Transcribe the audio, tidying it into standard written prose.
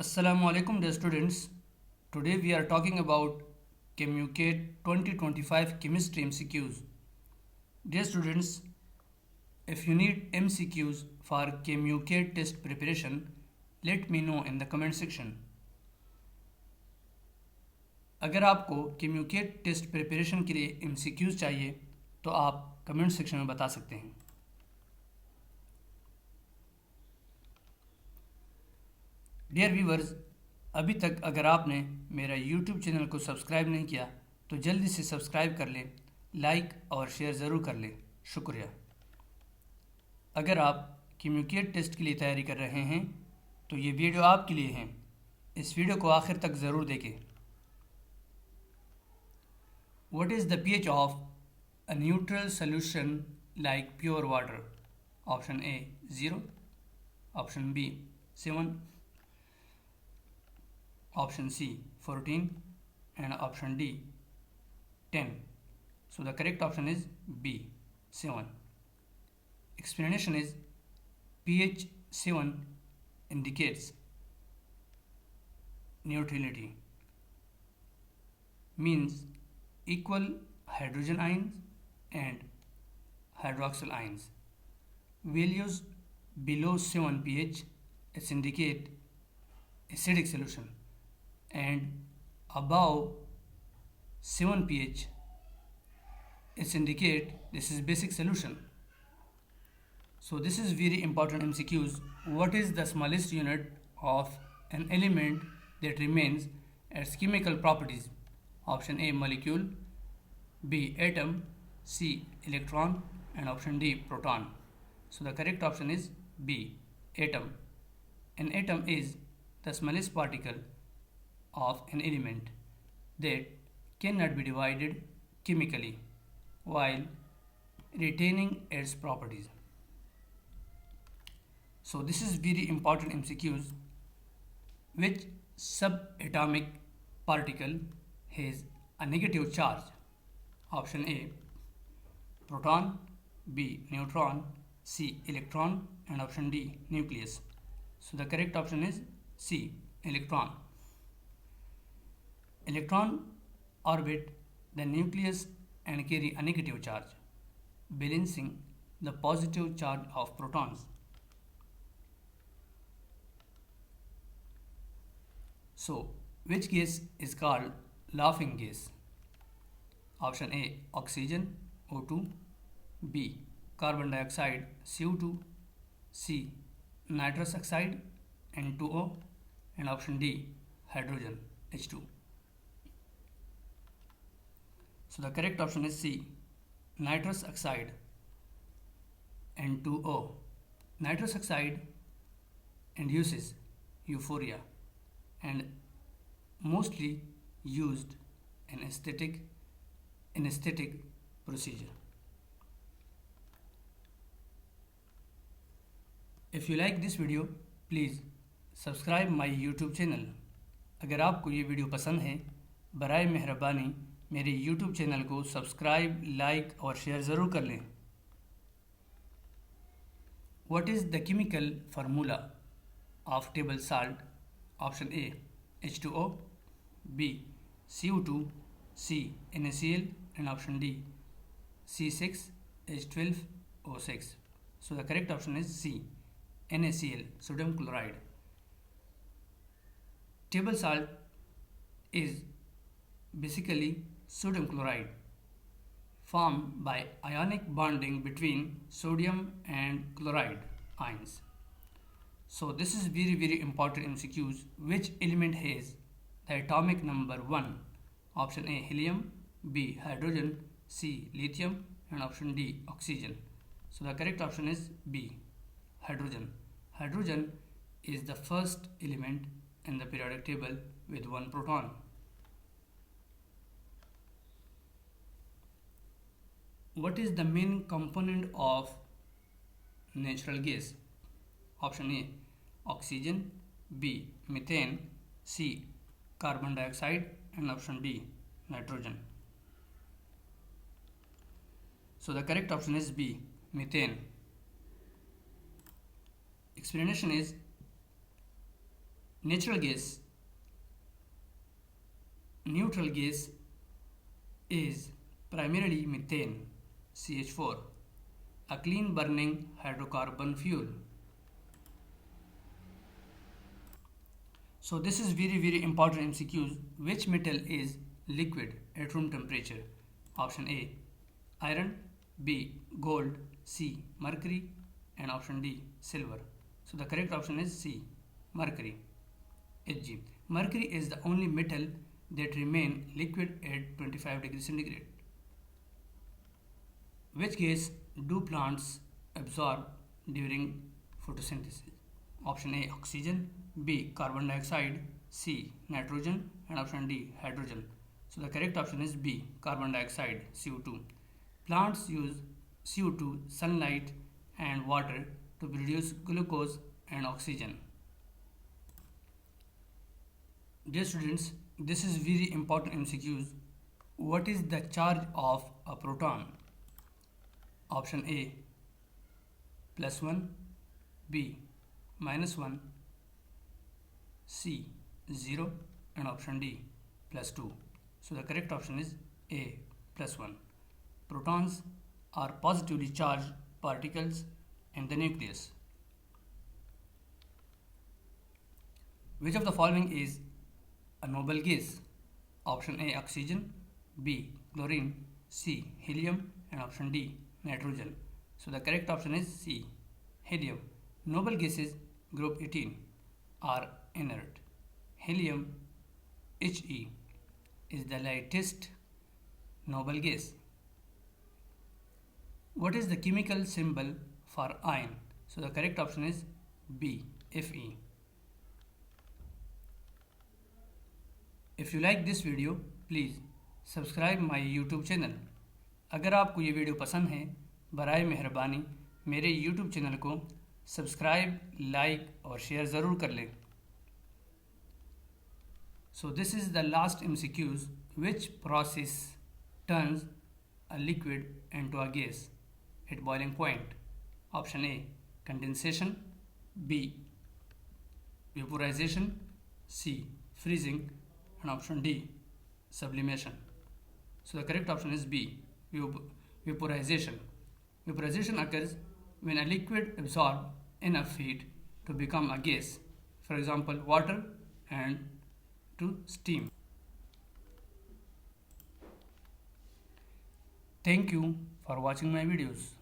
Assalamu alaikum dear students. Today we are talking about KMU-CAT 2025 chemistry MCQs. Dear students, if you need MCQs for KMU-CAT test preparation, let me know in the comment section. अगर आपको KMU-CAT test preparation के लिए MCQs चाहिए तो आप comment section में बता सकते हैं। डियर व्यूवर्स, अभी तक अगर आपने मेरा यूट्यूब चैनल को सब्सक्राइब नहीं किया तो जल्दी से सब्सक्राइब कर लें, लाइक और शेयर ज़रूर कर लें। शुक्रिया। अगर आप KMU-CAT टेस्ट के लिए तैयारी कर रहे हैं तो ये वीडियो आपके लिए है। इस वीडियो को आखिर तक ज़रूर देखें। What is the pH of a neutral solution like pure water? Option A 0, option B 7, option C 14 and option D 10. So the correct option is B 7. Explanation is pH 7 indicates neutrality, means equal hydrogen ions and hydroxyl ions. Values below 7 pH is indicate acidic solution and above 7 pH is indicate this is basic solution. So this is very important MCQs. What is the smallest unit of an element that remains its chemical properties? Option A molecule, B atom, C electron and option D proton. So the correct option is B atom. An atom is the smallest particle of an element that cannot be divided chemically while retaining its properties. So this is very important MCQs. Which subatomic particle has a negative charge? Option A proton, B neutron, C electron and option D nucleus. So the correct option is C electron. Electron orbit the nucleus and carry a negative charge, balancing the positive charge of protons. So which gas is called laughing gas? Option A oxygen O2, B carbon dioxide CO2, C nitrous oxide N2O and option D hydrogen H2. So the correct option is C nitrous oxide N2O. Nitrous oxide induces euphoria and mostly used in aesthetic procedure. If you like this video, please subscribe my YouTube channel. अगर आपको ये video पसंद है, बराए मेहरबानी मेरे YouTube channel को subscribe, like और शेयर ज़रूर कर लें। What is the chemical formula of table salt? Option A H2O, B CO2, C NaCl and option D C6H12O6. So the correct option is C NaCl, sodium chloride. Table salt is basically sodium chloride formed by ionic bonding between sodium and chloride ions. So this is very important MCQs. Which element has the atomic number 1? Option A helium, B hydrogen, C lithium and option D oxygen. So the correct option is B hydrogen. Hydrogen is the first element in the periodic table with 1 proton. What is the main component of natural gas? Option A oxygen, B methane, C carbon dioxide and option D nitrogen. So the correct option is B methane. Explanation is Natural gas, neutral gas is primarily methane, CH4, a clean burning hydrocarbon fuel. So this is very important MCQs. Which metal is liquid at room temperature? Option A, iron, B, gold, C, mercury, and option D, silver. So the correct option is C, mercury. Hg. Mercury is the only metal that remain liquid at 25 degrees centigrade. Which gas do plants absorb during photosynthesis? Option A, oxygen, B, carbon dioxide, C, nitrogen, and option D, hydrogen. So the correct option is B, carbon dioxide, CO2. Plants use CO2, sunlight, and water to produce glucose and oxygen. Dear students, this is very important MCQs. What is the charge of a proton? Option A, +1, B, -1, C, 0, and option D, +2. So the correct option is A, +1. Protons are positively charged particles in the nucleus. Which of the following is a noble gas? Option A, oxygen, B, chlorine, C, helium, and option D, nitrogen. So the correct option is C, helium. Noble gases group 18 are inert. Helium, He, is the lightest noble gas. What is the chemical symbol for iron? So the correct option is B, Fe. If you like this video, please subscribe my YouTube channel. अगर आपको ये video पसंद है, बराए मेहरबानी मेरे YouTube channel को subscribe, like और शेयर ज़रूर कर लें. So this is the last MCQs. Which process turns a liquid into a gas at boiling point? Option A, condensation, B, vaporization, C, freezing, and option D, sublimation. So the correct option is B, vaporization. Vaporization occurs when a liquid absorbs enough heat to become a gas, for example water, and to steam. Thank you for watching my videos.